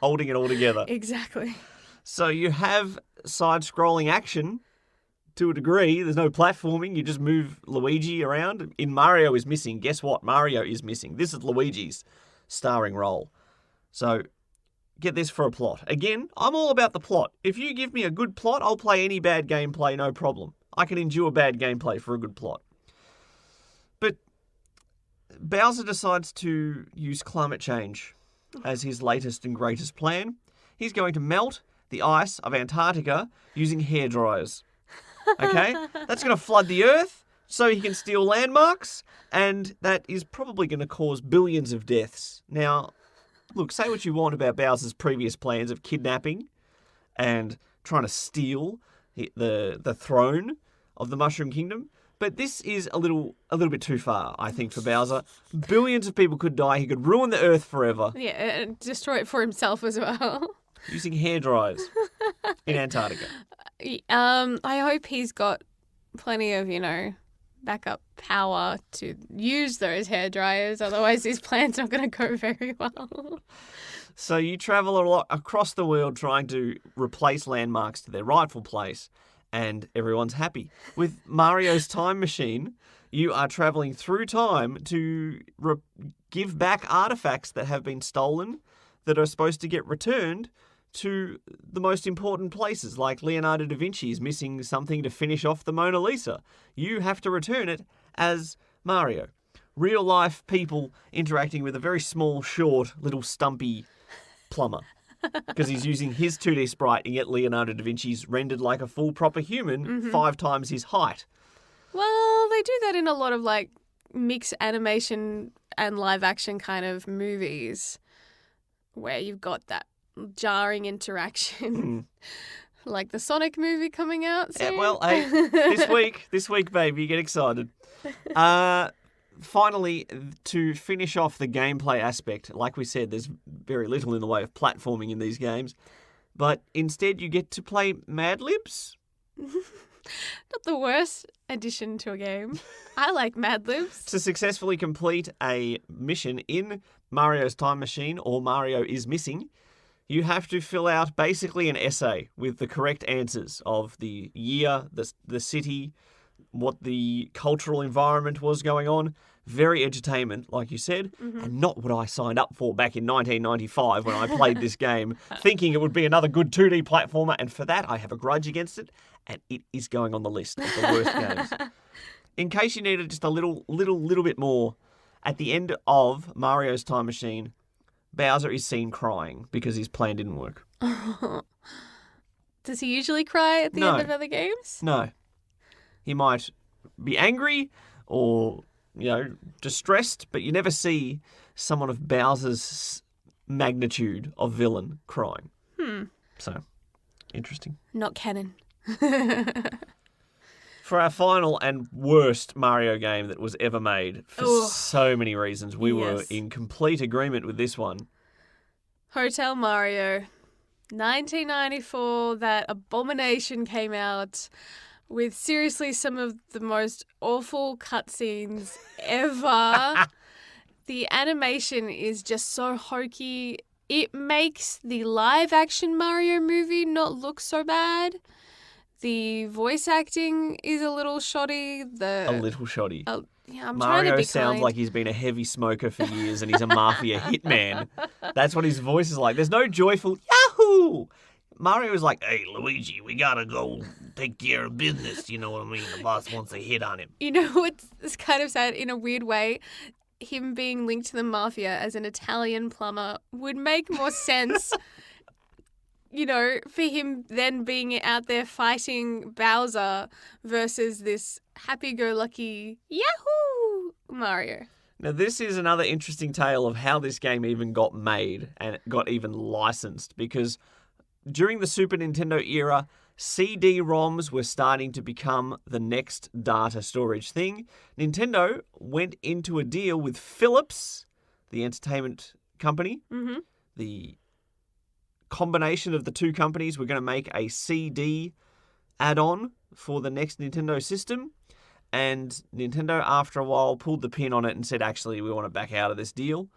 Holding it all together. Exactly. So you have side-scrolling action to a degree. There's no platforming. You just move Luigi around. In Mario is Missing, guess what? Mario is missing. This is Luigi's starring role. So get this for a plot. Again, I'm all about the plot. If you give me a good plot, I'll play any bad gameplay, no problem. I can endure bad gameplay for a good plot. But Bowser decides to use climate change as his latest and greatest plan. He's going to melt the ice of Antarctica using hairdryers. Okay? That's going to flood the Earth so he can steal landmarks, and that is probably going to cause billions of deaths. Now, look, say what you want about Bowser's previous plans of kidnapping and trying to steal the throne of the Mushroom Kingdom, but this is a little bit too far, I think, for Bowser. Billions of people could die. He could ruin the Earth forever. Yeah, and destroy it for himself as well. Using hairdryers in Antarctica. I hope he's got plenty of, backup power to use those hairdryers. Otherwise, his plan's not going to go very well. So you travel a lot across the world trying to replace landmarks to their rightful place, and everyone's happy. With Mario's Time Machine, you are traveling through time to give back artifacts that have been stolen that are supposed to get returned to the most important places, like Leonardo da Vinci is missing something to finish off the Mona Lisa. You have to return it as Mario. Real life people interacting with a very small, short, little stumpy plumber. Because he's using his 2D sprite, and yet Leonardo da Vinci's rendered like a full proper human, 5 times his height. Well, they do that in a lot of mixed animation and live action kind of movies where you've got that jarring interaction. Like the Sonic movie coming out soon. Yeah, well, hey, this week, baby, get excited. Finally, to finish off the gameplay aspect, like we said, there's very little in the way of platforming in these games, but instead you get to play Mad Libs. Not the worst addition to a game. I like Mad Libs. To successfully complete a mission in Mario's Time Machine or Mario is Missing, You have to fill out basically an essay with the correct answers of the year, the city, what the cultural environment was going on. Very entertainment, like you said, and not what I signed up for back in 1995 when I played this game, thinking it would be another good 2D platformer, and for that I have a grudge against it, and it is going on the list of the worst games. In case you needed just a little bit more, at the end of Mario's Time Machine, Bowser is seen crying because his plan didn't work. Does he usually cry at the end of other games? No. He might be angry or, distressed, but you never see someone of Bowser's magnitude of villain crying. So, interesting. Not canon. For our final and worst Mario game that was ever made, for so many reasons, we were in complete agreement with this one. Hotel Mario. 1994, that abomination came out with seriously some of the most awful cutscenes ever. The animation is just so hokey. It makes the live-action Mario movie not look so bad. The voice acting is a little shoddy. A little shoddy. I'm Mario trying to be sounds kind. like he's been a heavy smoker for years and he's a mafia hitman. That's what his voice is like. There's no joyful Yahoo! Mario is like, hey, Luigi, we gotta go take care of business. You know what I mean? The boss wants to hit on him. You know what's kind of sad in a weird way? Him being linked to the mafia as an Italian plumber would make more sense. For him then being out there fighting Bowser versus this happy-go-lucky Yahoo Mario. Now, this is another interesting tale of how this game even got made and got even licensed, because during the Super Nintendo era, CD-ROMs were starting to become the next data storage thing. Nintendo went into a deal with Philips, the entertainment company. The combination of the two companies were going to make a CD add-on for the next Nintendo system. And Nintendo, after a while, pulled the pin on it and said, actually, we want to back out of this deal.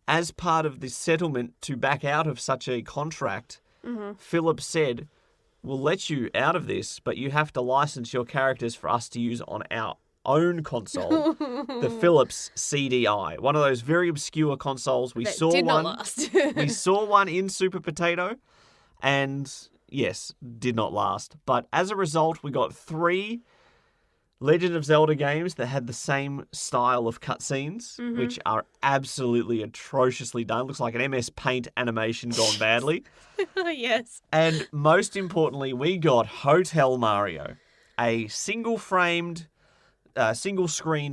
As part of this settlement to back out of such a contract, Philips said, we'll let you out of this, but you have to license your characters for us to use on our own console, the Philips CDI, one of those very obscure consoles. We saw one in Super Potato, and yes, did not last. But as a result, we got 3 Legend of Zelda games that had the same style of cutscenes, which are absolutely atrociously done. Looks like an MS Paint animation gone badly. Yes. And most importantly, we got Hotel Mario, a single-screened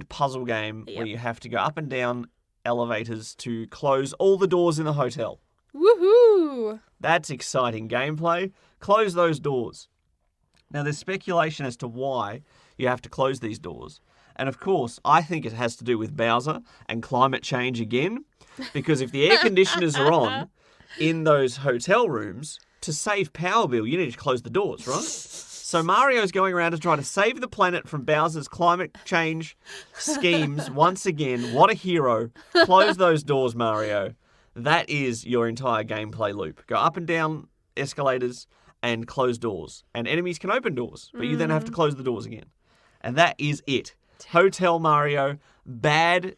puzzle game where you have to go up and down elevators to close all the doors in the hotel. Woohoo! That's exciting gameplay. Close those doors. Now, there's speculation as to why you have to close these doors. And of course, I think it has to do with Bowser and climate change again. Because if the air conditioners are on in those hotel rooms, to save power bill, you need to close the doors, right? So Mario's going around to try to save the planet from Bowser's climate change schemes once again. What a hero. Close those doors, Mario. That is your entire gameplay loop. Go up and down escalators and close doors. And enemies can open doors, but you then have to close the doors again. And that is it. Hotel Mario, bad.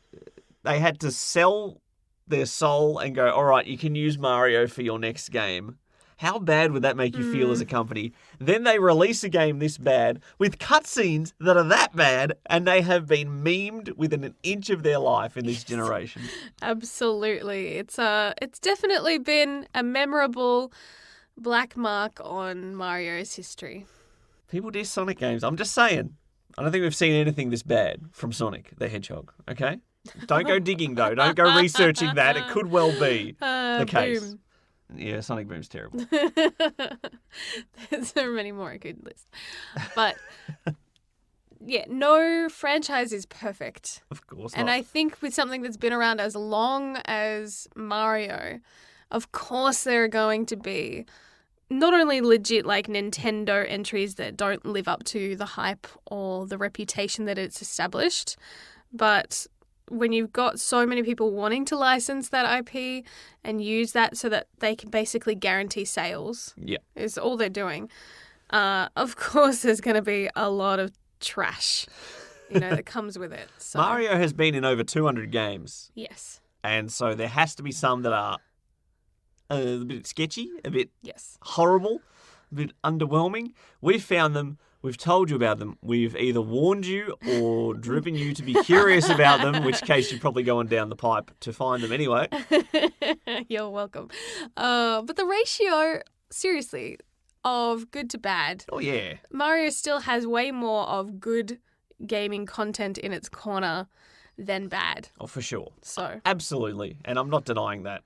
They had to sell their soul and go, all right, you can use Mario for your next game. How bad would that make you feel as a company? Then they release a game this bad with cutscenes that are that bad, and they have been memed within an inch of their life in this generation. Absolutely. It's definitely been a memorable black mark on Mario's history. People diss Sonic games. I'm just saying. I don't think we've seen anything this bad from Sonic the Hedgehog, okay? Don't go digging, though. Don't go researching that. It could well be the case. Boom. Yeah, Sonic Boom's terrible. There's so many more I could list. But, yeah, no franchise is perfect. Of course not. And I think with something that's been around as long as Mario, of course there are going to be not only legit like Nintendo entries that don't live up to the hype or the reputation that it's established, but when you've got so many people wanting to license that IP and use that so that they can basically guarantee sales, is all they're doing. Of course, there's going to be a lot of trash, that comes with it. So. Mario has been in over 200 games. Yes. And so there has to be some that are a bit sketchy, a bit Yes. horrible, a bit underwhelming. We've found them. We've told you about them. We've either warned you or driven you to be curious about them, in which case you're probably going down the pipe to find them anyway. You're welcome. But the ratio, seriously, of good to bad. Oh, yeah. Mario still has way more of good gaming content in its corner than bad. Oh, for sure. So Absolutely. And I'm not denying that.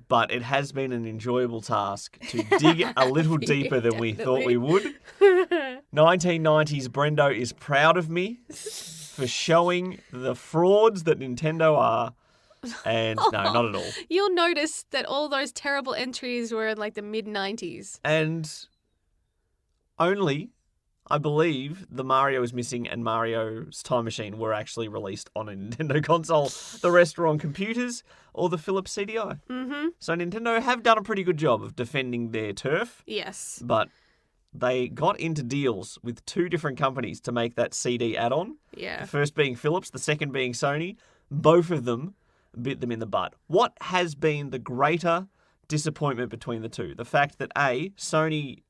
But it has been an enjoyable task to dig a little deeper than we thought we would. 1990s Brendo is proud of me for showing the frauds that Nintendo are. And no, not at all. You'll notice that all those terrible entries were in like the mid-90s. And only, I believe, the Mario is Missing and Mario's Time Machine were actually released on a Nintendo console. The rest were on computers or the Philips CDI. Mm-hmm. So Nintendo have done a pretty good job of defending their turf. Yes. But they got into deals with two different companies to make that CD add-on. Yeah. The first being Philips, the second being Sony. Both of them bit them in the butt. What has been the greater disappointment between the two? The fact that A, Sony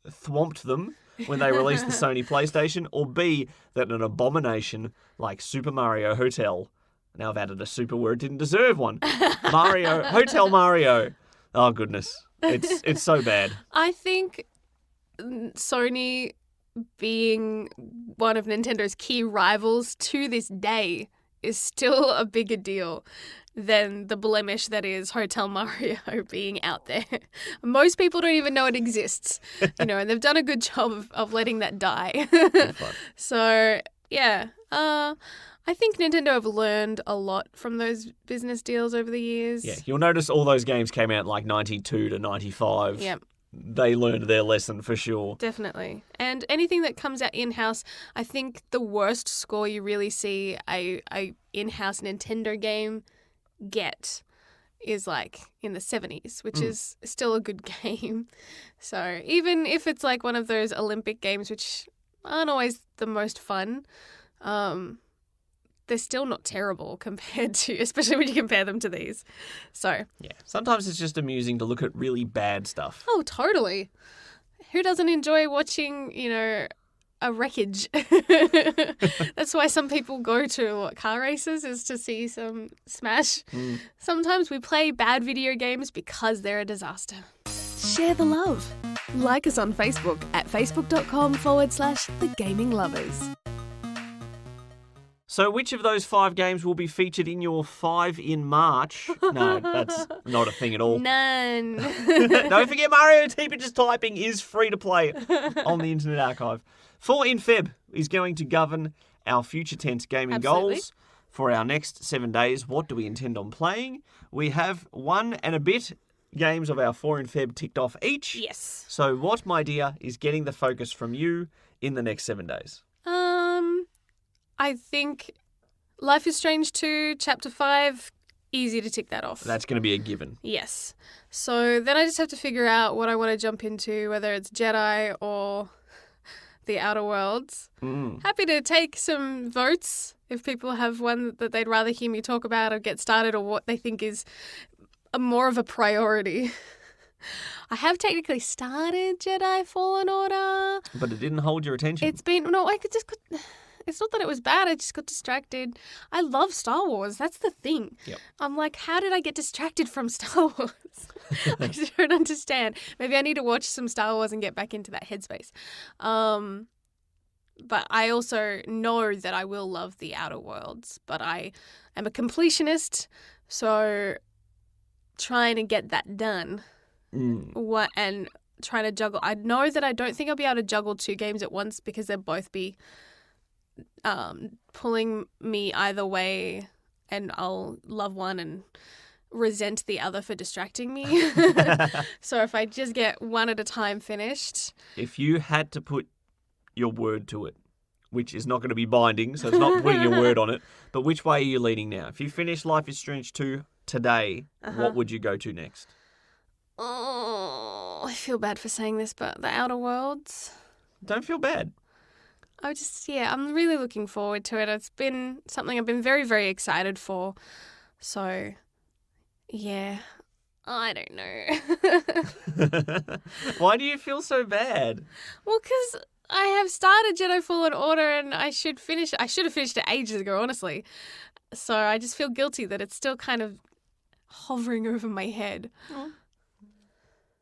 thwomped them when they released the Sony PlayStation, or B, that an abomination like Super Mario Hotel, now I've added a super where it didn't deserve one, Hotel Mario. Oh, goodness. It's so bad. I think Sony, being one of Nintendo's key rivals to this day, is still a bigger deal than the blemish that is Hotel Mario being out there. Most people don't even know it exists, and they've done a good job of letting that die. So, yeah, I think Nintendo have learned a lot from those business deals over the years. Yeah, you'll notice all those games came out like 92 to 95. Yep. They learned their lesson for sure. Definitely. And anything that comes out in-house, I think the worst score you really see a in-house Nintendo game get is like in the 70s, which is still a good game. So even if it's like one of those Olympic games, which aren't always the most fun, they're still not terrible compared to, especially when you compare them to these. So yeah, sometimes it's just amusing to look at really bad stuff. Oh, totally. Who doesn't enjoy watching, a wreckage? That's why some people go to car races, is to see some smash. Sometimes we play bad video games because they're a disaster. Share the love. Like us on Facebook at facebook.com/thegaminglovers. So which of those 5 games will be featured in your 5 in March? No, that's not a thing at all. None. Don't forget Mario Teacher Typing is free to play on the Internet Archive. 4 in Feb is going to govern our future tense gaming goals for our next 7 days. What do we intend on playing? We have 1 and a bit games of our 4 in Feb ticked off each. Yes. So what, my dear, is getting the focus from you in the next 7 days? I think Life is Strange 2, Chapter 5, easy to tick that off. That's going to be a given. Yes. So then I just have to figure out what I want to jump into, whether it's Jedi or The Outer Worlds. Happy to take some votes if people have one that they'd rather hear me talk about or get started, or what they think is more of a priority. I have technically started Jedi Fallen Order. But it didn't hold your attention. It's not that it was bad, I just got distracted. I love Star Wars, that's the thing. Yep. I'm like, how did I get distracted from Star Wars? I just don't understand. Maybe I need to watch some Star Wars and get back into that headspace. But I also know that I will love The Outer Worlds, but I am a completionist, so trying to get that done and trying to juggle. I know that I don't think I'll be able to juggle 2 games at once because they'll both be pulling me either way, and I'll love one and resent the other for distracting me. So if I just get one at a time finished. If you had to put your word to it, which is not going to be binding, so it's not putting your word on it. But which way are you leaning now? If you finish Life is Strange 2 today, what would you go to next? Oh, I feel bad for saying this, but The Outer Worlds. Don't feel bad. I'm really looking forward to it. It's been something I've been very, very excited for. So, yeah, I don't know. Why do you feel so bad? Well, because I have started Jedi Fallen Order and I should finish it. I should have finished it ages ago, honestly. So I just feel guilty that it's still kind of hovering over my head.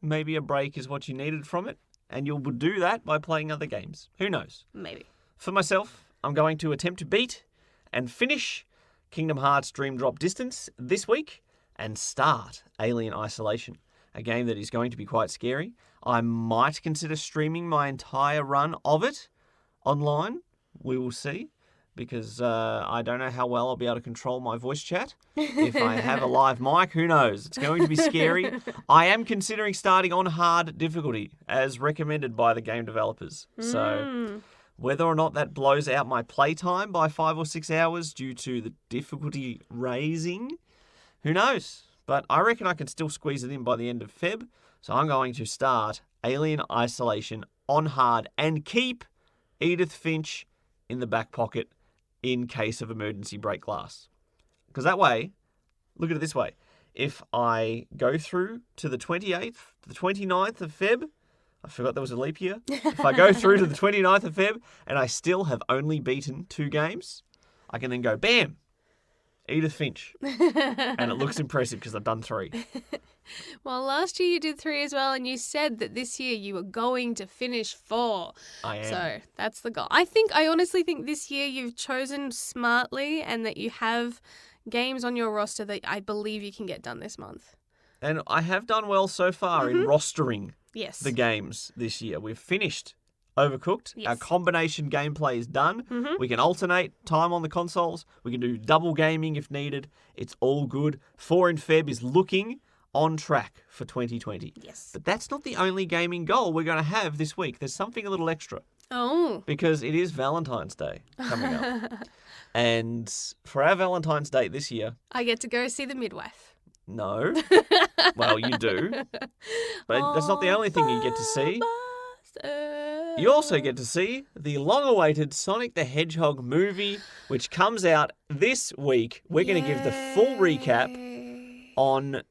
Maybe a break is what you needed from it, and you'll do that by playing other games. Who knows? Maybe. For myself, I'm going to attempt to beat and finish Kingdom Hearts Dream Drop Distance this week and start Alien Isolation, a game that is going to be quite scary. I might consider streaming my entire run of it online. We will see, because I don't know how well I'll be able to control my voice chat. If I have a live mic, who knows? It's going to be scary. I am considering starting on hard difficulty, as recommended by the game developers. So whether or not that blows out my playtime by 5 or 6 hours due to the difficulty raising, who knows? But I reckon I can still squeeze it in by the end of Feb. So I'm going to start Alien Isolation on hard and keep Edith Finch in the back pocket in case of emergency break glass. Because that way, look at it this way. If I go through to the 28th, the 29th of Feb, I forgot there was a leap year. If I go through to the 29th of Feb and I still have only beaten 2 games, I can then go, bam, Edith Finch. And it looks impressive because I've done 3. Well, last year you did 3 as well, and you said that this year you were going to finish 4. I am. So that's the goal. I honestly think this year you've chosen smartly and that you have games on your roster that I believe you can get done this month. And I have done well so far in rostering the games this year. We've finished Overcooked. Yes. Our combination gameplay is done. We can alternate time on the consoles. We can do double gaming if needed. It's all good. 4 in Feb is looking on track for 2020. Yes. But that's not the only gaming goal we're going to have this week. There's something a little extra. Oh. Because it is Valentine's Day coming up. And for our Valentine's Day this year... I get to go see the midwife. No. Well, you do. But that's not the only thing you get to see. You also get to see the long-awaited Sonic the Hedgehog movie, which comes out this week. We're going to give the full recap on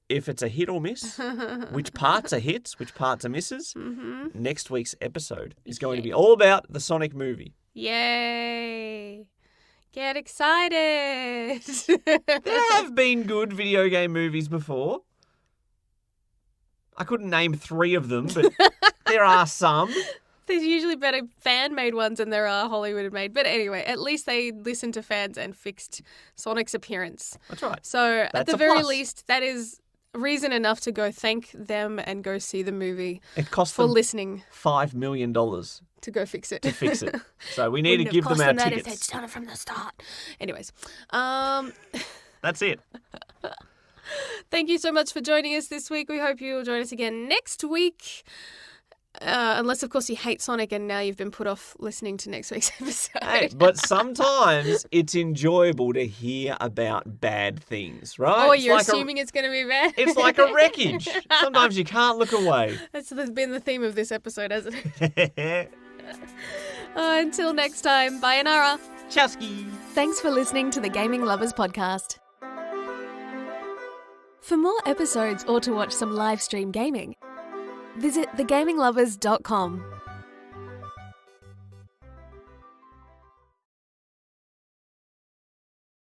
if it's a hit or miss, which parts are hits, which parts are misses. Next week's episode is going to be all about the Sonic movie. Yay! Get excited! There have been good video game movies before. I couldn't name 3 of them, but there are some. There's usually better fan-made ones than there are Hollywood-made. But anyway, at least they listened to fans and fixed Sonic's appearance. That's right. So That's at the a very plus. least, that is reason enough to go thank them and go see the movie It cost for them listening $5 million to to go fix it. fix it. So we need to Wouldn't give have them cost our that tickets. if they'd done it from the start. Anyways, That's it. thank you so much for joining us this week. We hope you'll join us again next week. Unless, of course, you hate Sonic and now you've been put off listening to next week's episode. Hey, but sometimes it's enjoyable to hear about bad things, right? Oh, It's you're like assuming it's going to be bad? It's like a wreckage. Sometimes you can't look away. That's been the theme of this episode, hasn't it? Until next time, bye, Anara. Chusky. Thanks for listening to the Gaming Lovers Podcast. For more episodes or to watch some live stream gaming, visit thegaminglovers.com.